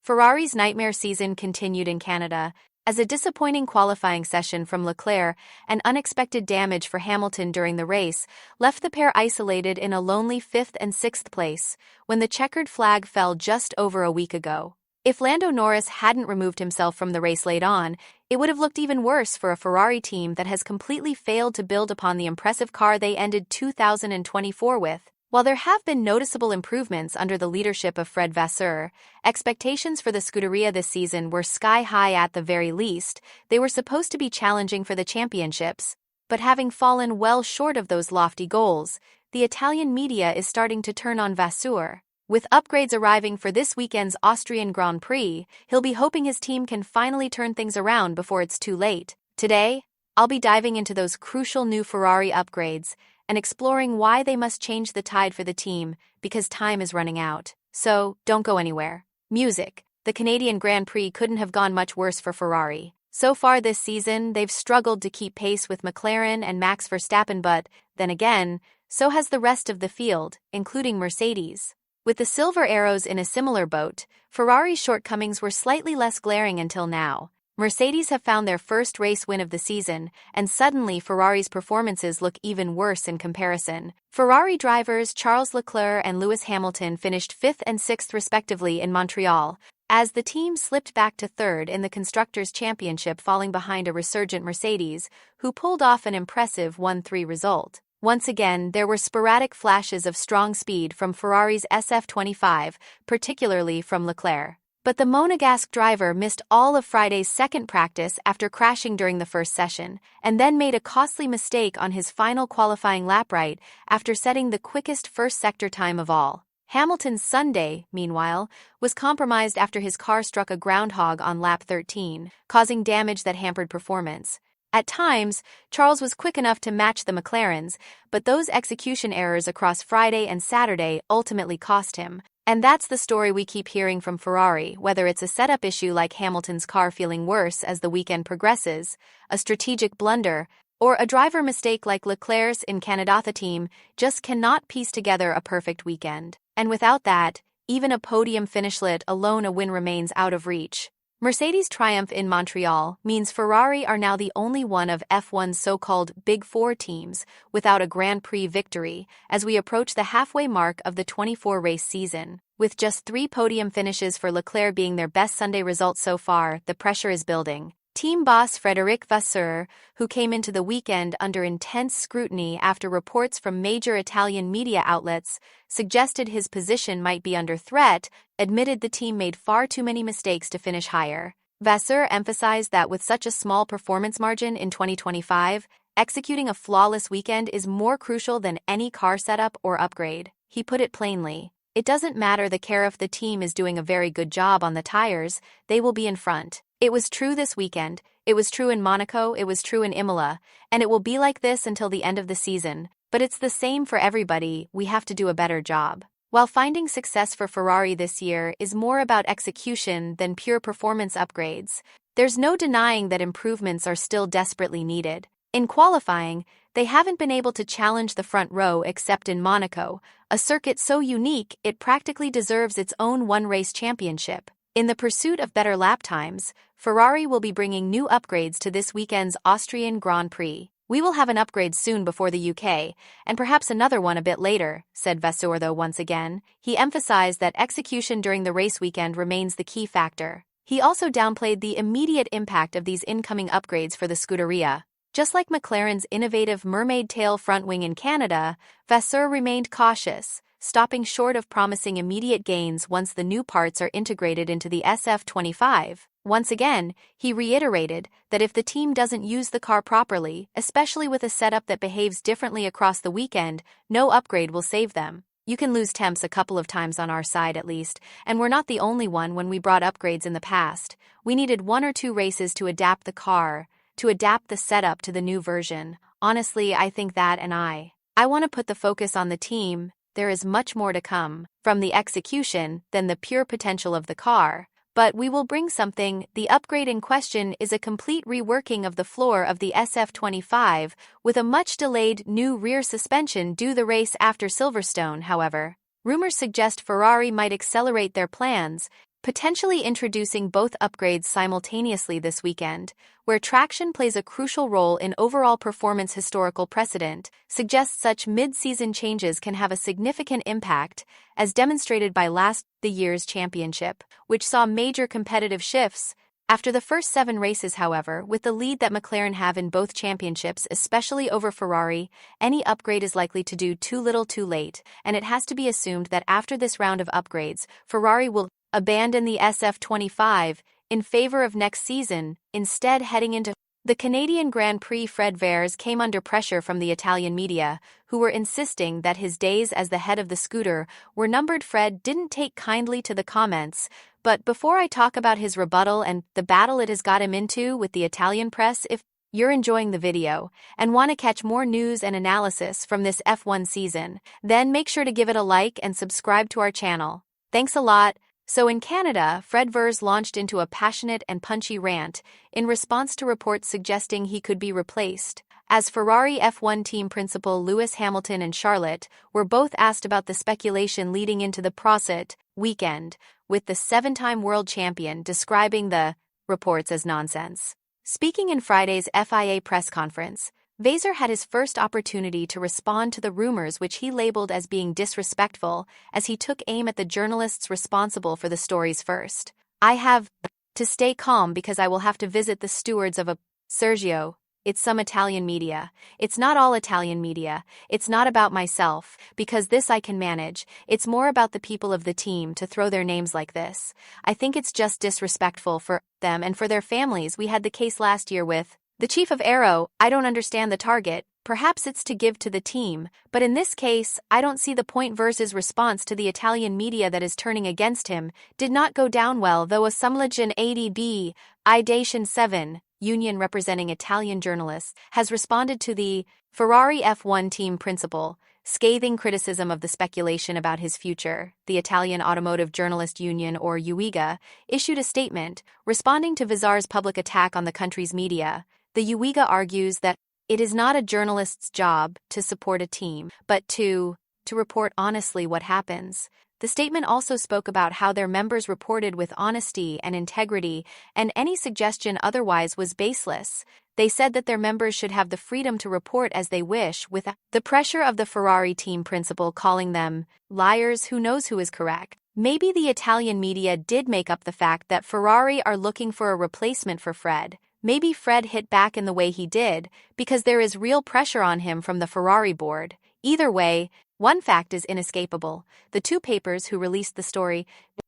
Ferrari's nightmare season continued in Canada, as a disappointing qualifying session from Leclerc and unexpected damage for Hamilton during the race left the pair isolated in a lonely 5th and 6th place when the checkered flag fell just over a week ago. If Lando Norris hadn't removed himself from the race late on, it would have looked even worse for a Ferrari team that has completely failed to build upon the impressive car they ended 2024 with. While there have been noticeable improvements under the leadership of Fred Vasseur, expectations for the Scuderia this season were sky-high at the very least. They were supposed to be challenging for the championships, but having fallen well short of those lofty goals, the Italian media is starting to turn on Vasseur. With upgrades arriving for this weekend's Austrian Grand Prix, he'll be hoping his team can finally turn things around before it's too late. Today, I'll be diving into those crucial new Ferrari upgrades and exploring why they must change the tide for the team because time is running out. So, don't go anywhere. Music. The Canadian Grand Prix couldn't have gone much worse for Ferrari. So far this season, they've struggled to keep pace with McLaren and Max Verstappen, but, then again, so has the rest of the field, including Mercedes. With the Silver Arrows in a similar boat, Ferrari's shortcomings were slightly less glaring until now. Mercedes have found their first race win of the season, and suddenly Ferrari's performances look even worse in comparison. Ferrari drivers Charles Leclerc and Lewis Hamilton finished 5th and 6th respectively in Montreal, as the team slipped back to 3rd in the Constructors' Championship, falling behind a resurgent Mercedes, who pulled off an impressive 1-3 result. Once again, there were sporadic flashes of strong speed from Ferrari's SF25, particularly from Leclerc. But the Monegasque driver missed all of Friday's second practice after crashing during the first session, and then made a costly mistake on his final qualifying lap right after setting the quickest first sector time of all. Hamilton's Sunday, meanwhile, was compromised after his car struck a groundhog on lap 13, causing damage that hampered performance. At times, Charles was quick enough to match the McLarens, but those execution errors across Friday and Saturday ultimately cost him. And that's the story we keep hearing from Ferrari, whether it's a setup issue like Hamilton's car feeling worse as the weekend progresses, a strategic blunder, or a driver mistake like Leclerc's in Canada. The team just cannot piece together a perfect weekend. And without that, even a podium finish, let alone a win, remains out of reach. Mercedes' triumph in Montreal means Ferrari are now the only one of F1's so-called Big Four teams without a Grand Prix victory as we approach the halfway mark of the 24-race season. With just 3 podium finishes for Leclerc being their best Sunday result so far, the pressure is building. Team boss Frédéric Vasseur, who came into the weekend under intense scrutiny after reports from major Italian media outlets suggested his position might be under threat, admitted the team made far too many mistakes to finish higher. Vasseur emphasized that with such a small performance margin in 2025, executing a flawless weekend is more crucial than any car setup or upgrade. He put it plainly, "It doesn't matter the care if the team is doing a very good job on the tires, they will be in front." It was true this weekend, it was true in Monaco, it was true in Imola, and it will be like this until the end of the season, but it's the same for everybody. We have to do a better job. While finding success for Ferrari this year is more about execution than pure performance upgrades, there's no denying that improvements are still desperately needed. In qualifying, they haven't been able to challenge the front row except in Monaco, a circuit so unique it practically deserves its own one-race championship. In the pursuit of better lap times, Ferrari will be bringing new upgrades to this weekend's Austrian Grand Prix. "We will have an upgrade soon before the UK, and perhaps another one a bit later," said Vasseur, though once again, he emphasized that execution during the race weekend remains the key factor. He also downplayed the immediate impact of these incoming upgrades for the Scuderia. Just like McLaren's innovative mermaid tail front wing in Canada, Vasseur remained cautious, stopping short of promising immediate gains once the new parts are integrated into the SF25. Once again, he reiterated that if the team doesn't use the car properly, especially with a setup that behaves differently across the weekend, no upgrade will save them. "You can lose temps a couple of times on our side at least, and we're not the only one when we brought upgrades in the past. We needed 1 or 2 races to adapt the car, to adapt the setup to the new version. Honestly, I think that, and I want to put the focus on the team. There is much more to come from the execution than the pure potential of the car. But we will bring something." The upgrade in question is a complete reworking of the floor of the SF25 with a much-delayed new rear suspension due the race after Silverstone. However, rumors suggest Ferrari might accelerate their plans, potentially introducing both upgrades simultaneously this weekend, where traction plays a crucial role in overall performance. Historical precedent suggests such mid-season changes can have a significant impact, as demonstrated by last year's championship, which saw major competitive shifts. After the first 7 races, however, with the lead that McLaren have in both championships, especially over Ferrari, any upgrade is likely to do too little too late, and it has to be assumed that after this round of upgrades, Ferrari will abandon the SF25 in favor of next season, instead heading into the Canadian Grand Prix. Fred Vasseur came under pressure from the Italian media, who were insisting that his days as the head of the scooter were numbered. Fred didn't take kindly to the comments, but before I talk about his rebuttal and the battle it has got him into with the Italian press, if you're enjoying the video and want to catch more news and analysis from this F1 season, then make sure to give it a like and subscribe to our channel. Thanks a lot. So in Canada, Fred Vasseur launched into a passionate and punchy rant in response to reports suggesting he could be replaced, as Ferrari F1 team principal Lewis Hamilton and Charlotte were both asked about the speculation leading into the Prosit weekend, with the 7-time world champion describing the reports as nonsense. Speaking in Friday's FIA press conference, Vasseur had his first opportunity to respond to the rumors, which he labeled as being disrespectful, as he took aim at the journalists responsible for the stories. First, I have to stay calm because I will have to visit the stewards of a Sergio. It's some Italian media. It's not all Italian media. It's not about myself, because this I can manage. It's more about the people of the team to throw their names like this. I think it's just disrespectful for them and for their families. We had the case last year with the chief of Aero. I don't understand the target. Perhaps it's to give to the team, but in this case, I don't see the point. Versus response to the Italian media that is turning against him did not go down well, though a Sumlegion ADB, Idation 7, union representing Italian journalists, has responded to the Ferrari F1 team principal, scathing criticism of the speculation about his future. The Italian Automotive Journalist Union, or UIGA, issued a statement responding to Vasseur's public attack on the country's media. The UIGA argues that it is not a journalist's job to support a team, but to report honestly what happens. The statement also spoke about how their members reported with honesty and integrity, and any suggestion otherwise was baseless. They said that their members should have the freedom to report as they wish, without the pressure of the Ferrari team principal calling them liars. Who knows who is correct? Maybe the Italian media did make up the fact that Ferrari are looking for a replacement for Fred. Maybe Fred hit back in the way he did, because there is real pressure on him from the Ferrari board. Either way, one fact is inescapable. The two papers who released the story,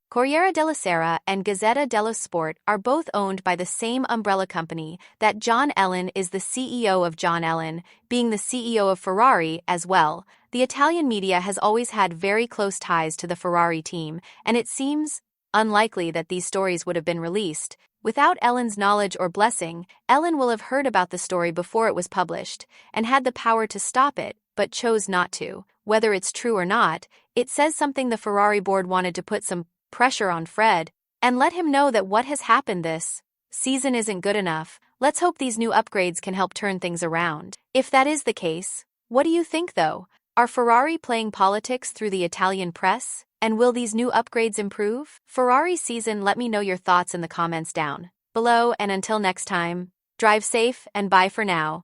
Corriere della Sera and Gazzetta dello Sport, are both owned by the same umbrella company. That John Ellen is the CEO of John Ellen, being the CEO of Ferrari as well. The Italian media has always had very close ties to the Ferrari team, and it seems unlikely that these stories would have been released without Ellen's knowledge or blessing. Ellen will have heard about the story before it was published, and had the power to stop it, but chose not to. Whether it's true or not, it says something. The Ferrari board wanted to put some pressure on Fred and let him know that what has happened this season isn't good enough. Let's hope these new upgrades can help turn things around. If that is the case, what do you think though? Are Ferrari playing politics through the Italian press? And will these new upgrades improve Ferrari season? Let me know your thoughts in the comments down below, and until next time, drive safe and bye for now.